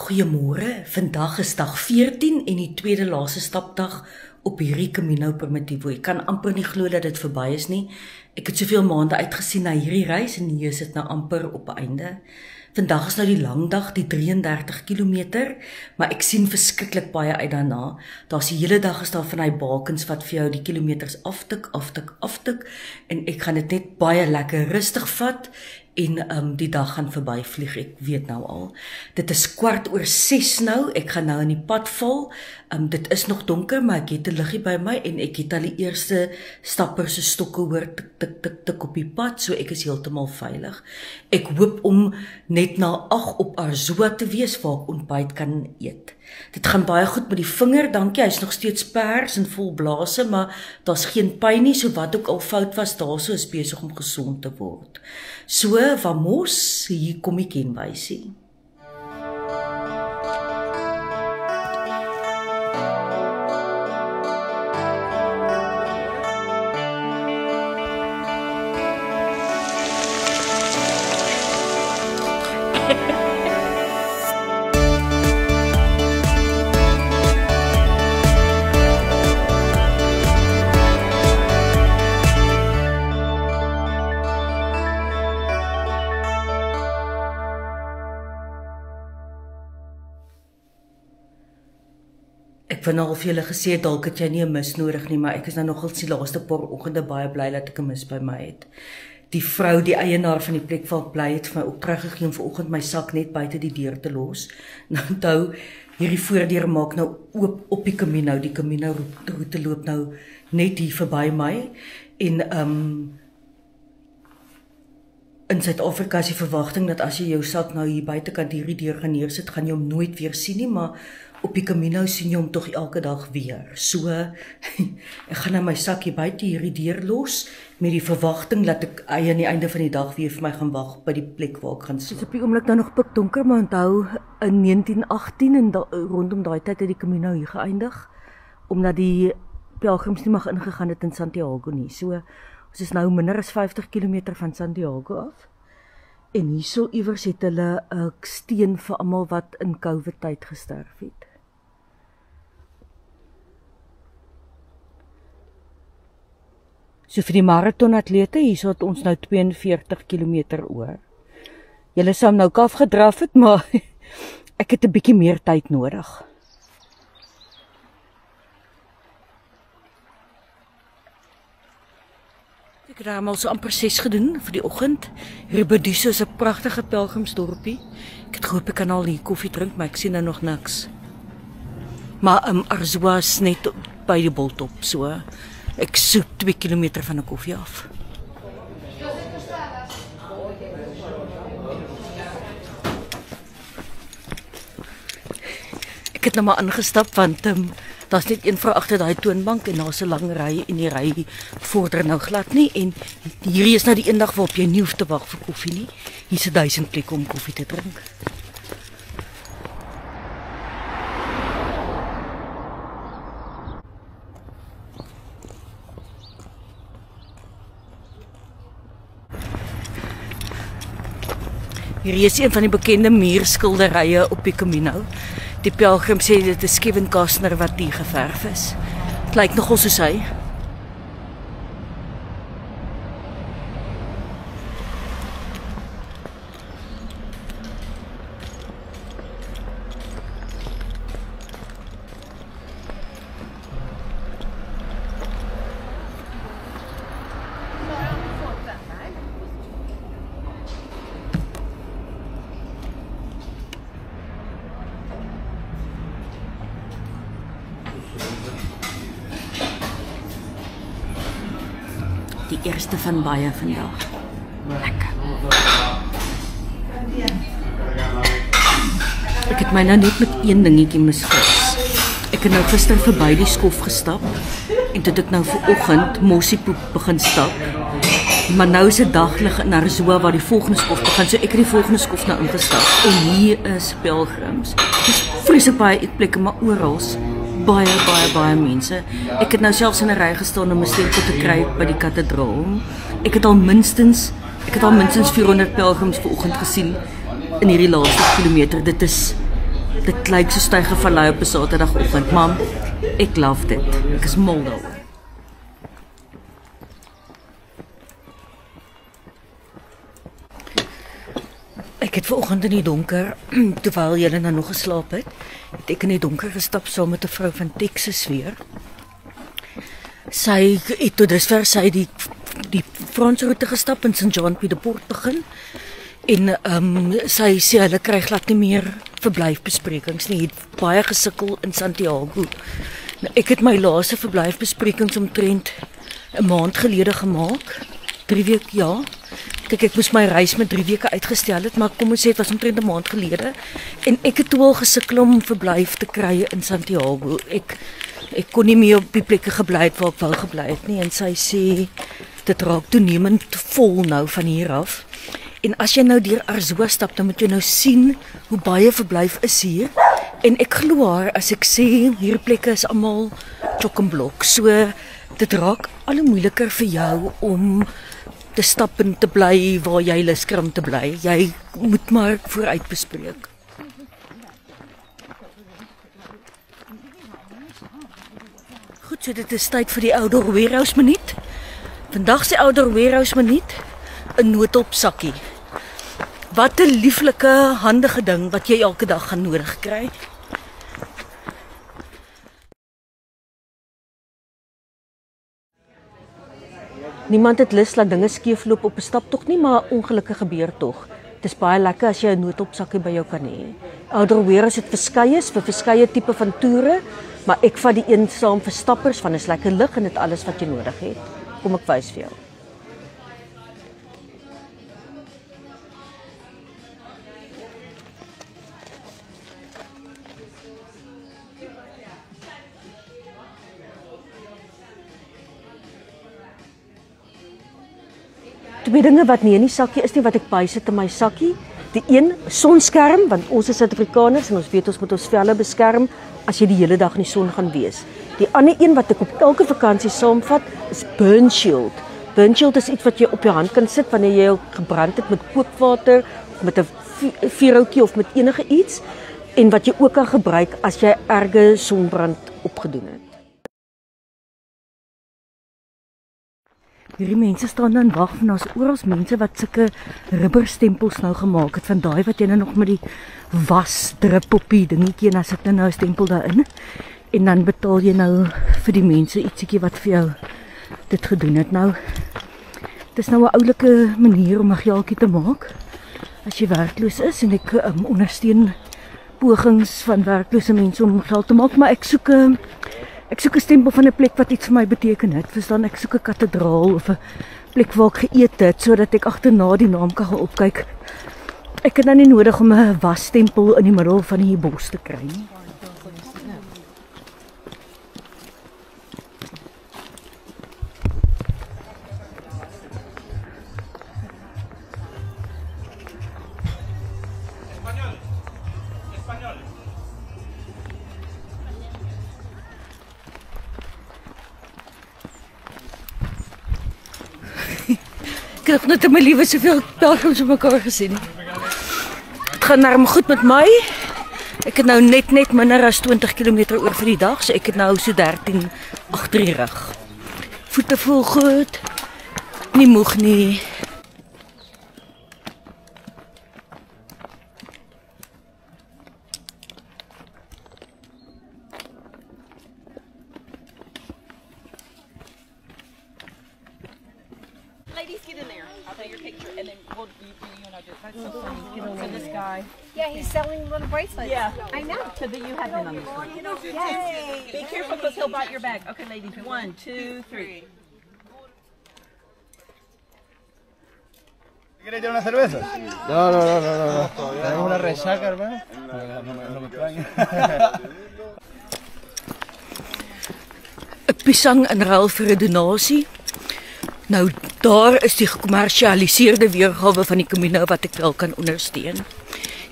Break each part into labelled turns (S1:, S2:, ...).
S1: Goeiemôre, vandag is dag 14 en die tweede laaste stapdag op hierdie Camino Primitivo. Ek kan amper nie glo dat dit verby is nie. Ek het soveel maande uitgesien na hierdie reis en hier is dit nou amper op 'n einde. Vandag is nou die lang dag, die 33 km, maar ek sien verskriklik baie uit daarna. Daar's die hele dag is daar van hy bakens wat vir jou die kilometers aftik en ek gaan dit net baie lekker rustig vat en die dag gaan verbyvlieg, ek weet nou al. Dit is 6:15 nou, ek gaan nou in die pad val. Dit is nog donker, maar ek het 'n liggie by my en ek het al die eerste stappers se stokke hoor tik op die pad, so ek is heeltemal veilig. Ek hoop om net na 8 op Arzua te wees waar ek ontbyt kan eet. Dit gaan baie goed met die vinger, dankie, hy's nog steeds pers en vol blase, maar daar's geen pyn nie, so wat ook al fout was, daarso is besig om gesond te word. So, vamos, hier kom die kenwysie. Ek het nou al vir julle gesê, dalk het jy nie 'n mis nodig nie, maar ek is nou nogal die laaste paar oggende baie bly dat ek 'n mis by my het. Die vrou, die eienaar van die plek waar ek bly, het vir my opdrag gegee om vanoggend my sak net buite die deur te los. Nou onthou, hierdie voordeur maak nou oop op die Camino. Die Camino roete loop nou net hier verby my en in Suid-Afrika is die verwagting dat as jy jou sak nou hier buitekant hierdie deur gaan neersit, gaan jy hom nooit weer sien nie, maar op die Camino sien jy hom tog elke dag weer. So, ek gaan nou my sak hier buite hierdie deur los, met die verwagting dat ek aan die einde van die dag weer vir my gaan wag by die plek waar ek gaan slaap. Dit is op die oomblik nou nog pikdonker, maar onthou, in 1918 en rondom daai tyd het die Camino hier geëindig, omdat die pelgrims nie mag ingegaan het in Santiago nie. So, ons is nou minder as 50 km van Santiago af. En hierso iewers het hulle 'n steen vir almal wat in COVID-tyd gesterf het. So vir die marathonatlete, hierso het ons nou 42 km oor. Julle sou nou kaf gedraf het, maar ek het 'n bietjie meer tyd nodig. Ek het almal so amper 6 gedoen vir die oggend. Rebediso is 'n pragtige pelgrimsdorpie. Ek het gehoop ek kan al hier koffie drink, maar ek sien nou nog niks. Maar Arzua is net by die Boltop, so ek soek 2 km van 'n koffie af. Ek het nou maar aangestap want daar's net een vrou agter daai toonbank en daar's 'n lang ry en die ry vorder nou glad nie en hierdie is nou die eendag waarop jy nie hoef te wag vir koffie nie. Hier's 1000 plekke om koffie te drink. Hierdie is een van die bekende muurskilderye op die Camino. Die pelgrim sê dit is Kevin Costner wat die geverf is. Het lyk nogal soos hy. Die eerste van baie vandag. Lekker. Ek het my nou net met een dingetjie misgiss. Ek het nou gister verby die skof gestap en toe het ek nou vanoggend mossiepoep begin stap. Maar nou is dit daglig in Arzua waar die volgende skof begin, so ek het die volgende skof nou ingestap. En hier is pelgrims. Dis vreeslik baie eetplekke, maar oral baie mense. Ek het nou selfs in 'n ry gestaan om 'n stempel te kry by die kathedraal. Ek het al minstens 400 pelgrims vanoggend gesien in hierdie laaste kilometer. Dit is Dit lyk so Stygervallei op 'n Saterdagoggend, mam. Ek love dit. Ek is mal daaroor. Ek het vanoggend in die donker, terwyl julle nou nog geslaap het ek in die donker gestap saam met 'n vrou van Texas weer. Sy het tot dusver sy die Franse roete gestap in St. John Pied de Port begin. En sy sê hulle kry glad nie meer verblyfbesprekings nie. Het baie gesukkel in Santiago. Nou, ek het my laaste verblyfbesprekings omtrent 'n maand gelede gemaak. 3 weke, ja. Kyk, ek moes my reis met 3 weke uitgestel het, maar kom ons sê dit was omtrent 'n maand gelede. En ek het toe al gesukkel om verblyf te kry in Santiago. Ek kon nie meer op die plekke gebly het waar ek wou gebly het nie. En sy sê dit raak toenemend vol nou van hier af. En as jy nou deur Arzoa stap, dan moet jy nou sien hoe baie verblyf is hier. En ek glo haar as ek sê hier plekke is almal chock-en-block. So dit raak al hoe moeiliker vir jou om te stap en te bly waar jy lus kry om te bly. Jy moet maar vooruit bespreek. Goed, so dit is tyd vir die Outdoor Warehouse minuut. Vandag se Outdoor Warehouse minuut, 'n noodhulpsakkie. Wat 'n lieflike, handige ding wat jy elke dag gaan nodig kry. Niemand het lus dat dinge skeefloop op 'n staptog nie, maar ongelukke gebeur tog. Dit is baie lekker as jy 'n noodhulpsakkie by jou kan hê. Outdoor Warehouse het vir verskeie tipe van toere, maar ek vat die een saam vir stappers van 'n lekker lig en dit alles wat jy nodig het. Kom ek wys vir jou. Twee dinge wat nie in die sakkie is nie wat ek bysit in my sakkie. Die een, sonskerm, want ons is Suid-Afrikaners en ons weet ons moet ons velle beskerm as jy die hele dag in die son gaan wees. Die ander een wat ek op elke vakansie saamvat is burn shield. Burn shield is iets wat jy op jou hand kan sit wanneer jy gebrand het met kookwater of met 'n vuurhoutjie of met enige iets en wat jy ook kan gebruik as jy erge sonbrand opgedoen het. Hierdie mense staan dan wag en daar's oral mense wat sulke rubberstempels nou gemaak het van daai wat jy nou nog met die was drup op die dingetjie en dan sit nou 'n stempel daarin en dan betaal jy nou vir die mense ietsiekie wat vir jou dit gedoen het. Nou dis nou 'n oulike manier om 'n geldjie te maak as jy werkloos is en ek ondersteun pogings van werklose mense om geld te maak, maar ek soek 'n stempel van 'n plek wat iets vir my beteken het. Verstaan, ek soek 'n kathedraal of 'n plek waar ek geëet het sodat ek agterna die naam kan gaan opkyk. Ek het nou nie nodig om 'n wasstempel in die middel van die bos te kry nie. Ek het net in my lewe soveel pelgrims op mekaar gesien. Het gaan darm goed met my. Ek het nou net minder as 20 km oor vir die dag, so ek het nou so 13 agter die rug. Voete voel goed. Nie moeg nie.
S2: Ladies, get in there. I'll take your picture, and then we'll you and I just. That's so funny. Get on this guy.
S3: Yeah, he's selling little bracelets.
S2: Yeah,
S3: I know.
S2: So that you have been on this one.
S3: Yes.
S2: Be careful because he'll bite your back. Okay, ladies. 1, 2, 3.
S4: ¿Quieres echar una cerveza? No. Tenemos una resaca, hermano. No me extraña.
S1: 'n Pisang in ruil vir 'n donasie. Nou daar is die gekommersialiseerde weergawe van die Camino wat ek wel kan ondersteun.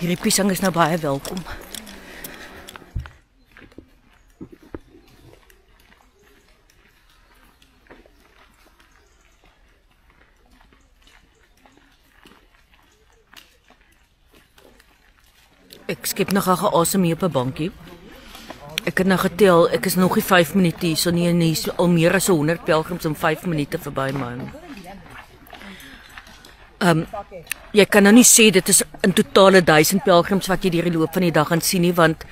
S1: Hierdie pisang is nou baie welkom. Ek skep nog asem hier op 'n bankie. Ek het nou getel, ek is nog nie 5 minute hier, so nie en hier al meer as 100 pelgrims in 5 minute verby my. Jy kan nou nie sê dit is in totale 1000 pelgrims wat jy deur die loop van die dag gaan sien nie, want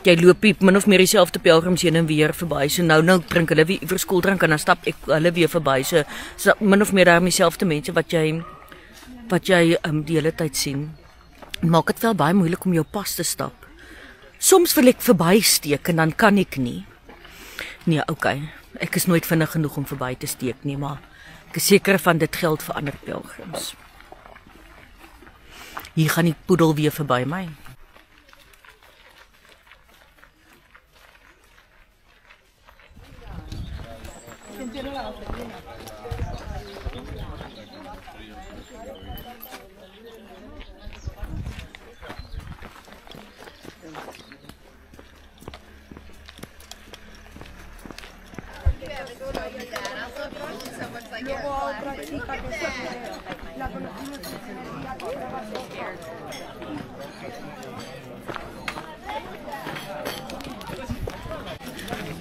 S1: jy loop hier min of meer dieselfde pelgrims heen en weer verby. So nou drink hulle weer iewers koeldrank en dan stap ek hulle weer verby. So min of meer daarmee dieselfde mense wat jy die hele tyd sien. Maak dit wel baie moeilik om jou pas te stap. Soms wil ek verbysteek en dan kan ek nie. Nee, okay. Ek is nooit vinnig genoeg om verby te steek nie, maar ek is seker van dit geld vir ander pelgrims. Hier gaan die poedel weer verby my.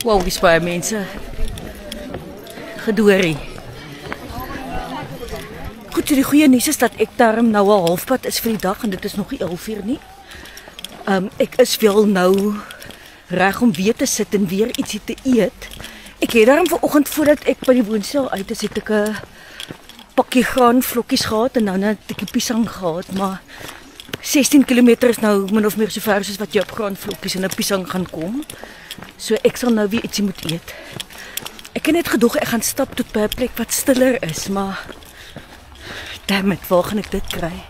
S1: Wow, dis baie mense. Gedoorie. Goed, die goeie nuus is dat ek daarom nou al halfpad is vir die dag en dit is nog nie 11:00 nie. Ek is wel nou reg om weer te sit en weer ietsie te eet. Ek het daarom vanoggend voordat ek by die woonstel uit is, het ek 'n pakkie graanvlokkies gehad en dan 'n tikkie piesang gehad, maar 16 km is nou min of meer so ver soos wat jy op graanvlokkies en 'n piesang gaan kom. So ek sal nou weer ietsie moet eet. Ek het net gedoog ek gaan stap tot by 'n plek wat stiller is, maar damn it, waar gaan ek dit kry?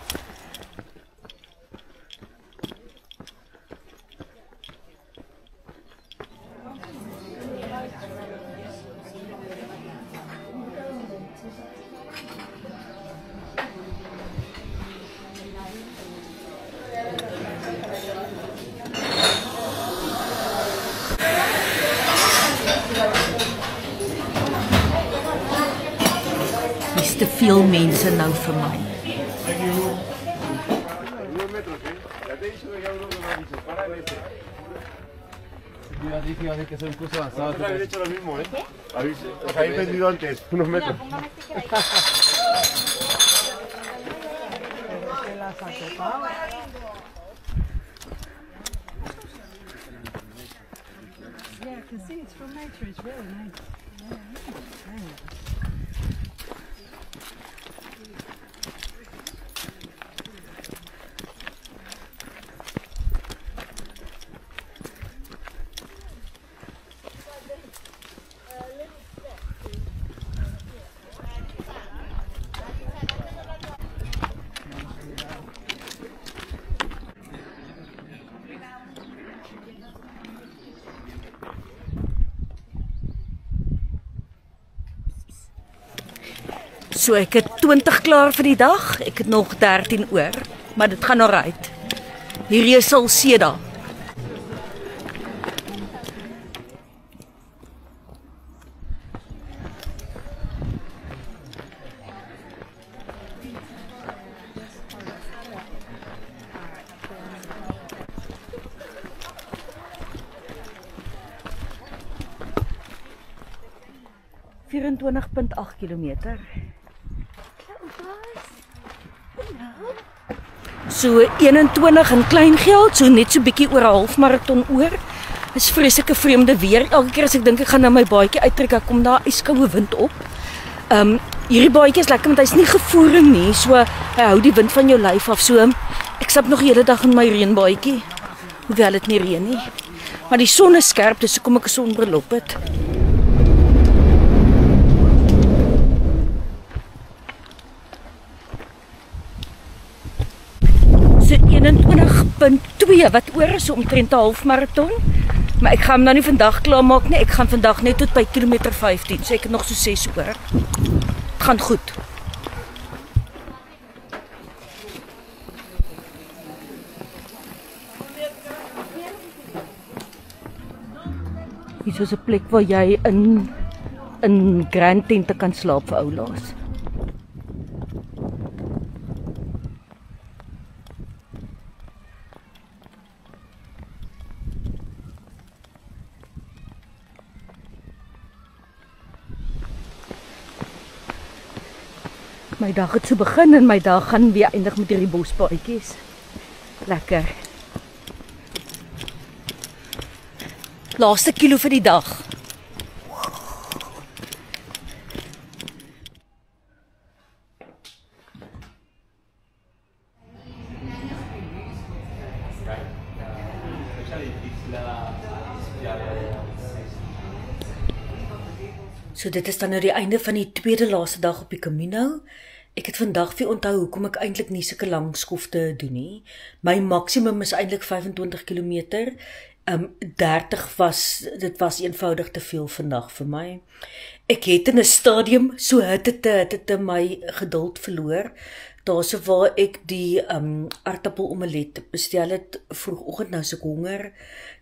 S1: Te veel mense nou vir my.
S4: Fíjate que soy un curso avanzado.
S5: Habéis hecho lo mismo, ¿eh? Os habéis vendido antes, unos metros.
S3: Yeah, I can see it's from nature. It's really nice.
S1: So ek het 20 klaar vir die dag. Ek het nog 13 oor, maar dit gaan alright. Hierdie is al Seda. .8 kilometer. So 21 in klein geld, so net so bietjie oor 'n halfmaraton oor. Is vreeslike vreemde weer. Elke keer as ek dink ek gaan nou my baadjie uittrek, dan kom daar yskoue wind op. Hierdie baadjie is lekker want hy's nie gevoering nie, so hy hou die wind van jou lyf af. So ek stap nog die hele dag in my reënbaadjie, hoewel dit nie reën nie. Maar die son is skerp, dis hoekom ek 'n sonbril op het. So 21.2 wat oor is, so omtrent 'n halfmaraton. Maar ek gaan hom nou nie vandag klaar maak nie. Ek gaan vandag net tot by kilometer 15, so ek het nog so 6 oor. Het gaan goed. Hier is 'n plek waar jy in grand tente kan slaap vir oulaas. My dag het so begin en my dag gaan weer eindig met hierdie bospaadjies. Lekker. Laaste kilo vir die dag. So dit is dan nou die einde van die tweede laaste dag op die Camino. Ek het vandag weer onthou hoekom ek eintlik nie sulke lang skofte doen nie. My maksimum is eintlik 25 km. 30 was eenvoudig te veel vandag vir my. Ek het in 'n stadium so hitte my geduld verloor. Daarso waar ek die aardappelomelet bestel het vroegoggend, nou is ek honger.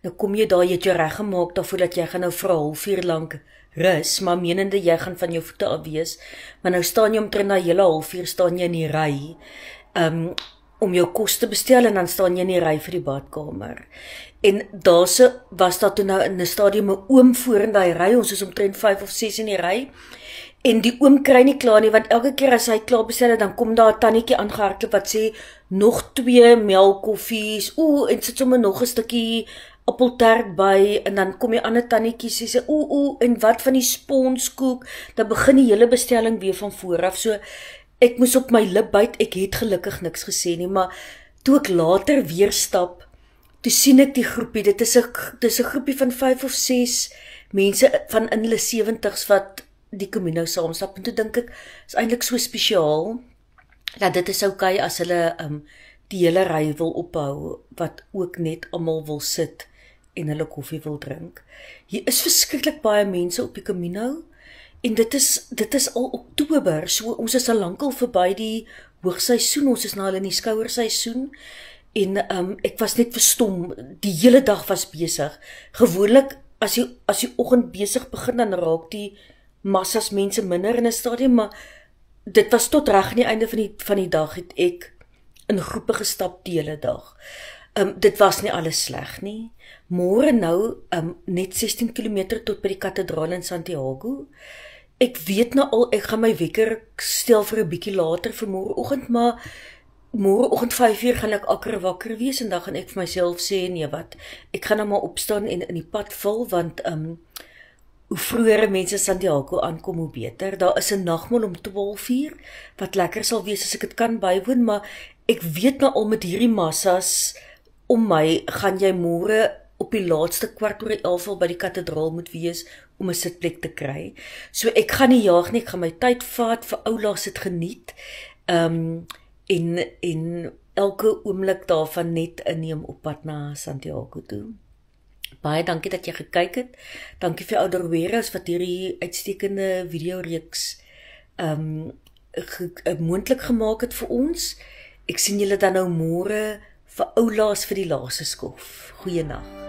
S1: Nou kom jy daar, jy het jou reggemaak daarvoor dat jy gaan nou vir 'n halfuur lank rus, maar menende jy gaan van jou voete af wees, maar nou staan jy omtrent na hele halfuur staan jy in die ry om jou kos te bestel en dan staan jy in die ry vir die badkamer. En was daar toe nou in 'n stadium 'n oom voor in daai ry, ons is omtrent 5 of 6 in die ry. En die oom kry nie klaar nie, want elke keer as hy klaar bestel het, dan kom daar 'n tannetjie aangehardloop wat sê nog 2 melkkoffies, en sit sommer nog 'n stukkie appeltert by, en dan kom die ander tannetjies sê en wat van die sponskoek, dan begin die hele bestelling weer van voor af. So ek moes op my lip byt, ek het gelukkig niks gesê nie, maar toe ek later weer stap, toe sien ek die groepie, dit is 'n groepie van 5 of 6 mense van in hulle 70's wat die Camino saamstap, en toe dink ek, is eintlik so spesiaal, dat dit is okay as hulle die hele ry wil ophou, wat ook net almal wil sit en hulle koffie wil drink. Hier is verskriklik baie mense op die Camino, en dit is al Oktober, so ons is al lankal verby die hoogseisoen, ons is nou al in die skouerseisoen, en ek was net verstom, die hele dag was besig. Gewoonlik, as die oggend besig begin, dan raak die massas mense minder in 'n stadium, maar dit was tot reg aan die einde van die dag het ek in groepe gestap die hele dag. Dit was nie alles sleg nie. Môre nou net 16 km tot by die kathedraal in Santiago. Ek weet nou al, ek gaan my wekker stel vir 'n bietjie later vir môreoggend, maar môreoggend 5 uur gaan ek akker wakker wees, en dan gaan ek vir myself sê, nee wat, ek gaan nou maar opstaan en in die pad val, want hoe vroeër mense Santiago aankom, hoe beter. Daar is 'n nagmaal om 12 uur, wat lekker sal wees as ek dit kan bywoon, maar ek weet nou al met hierdie massas om my, gaan jy môre op die laaste 11:15 al by die kathedraal moet wees om 'n sitplek te kry. So ek gaan nie jaag nie, ek gaan my tyd vat, vir oulaas dit geniet, en elke oomblik daarvan net inneem op pad na Santiago toe. Baie dankie dat jy gekyk het. Dankie vir Ouderweres wat hierdie uitstekende videoreeks moontlik gemaak het vir ons. Ek sien julle dan nou môre vir oulaas vir die laaste skof. Goeienaand.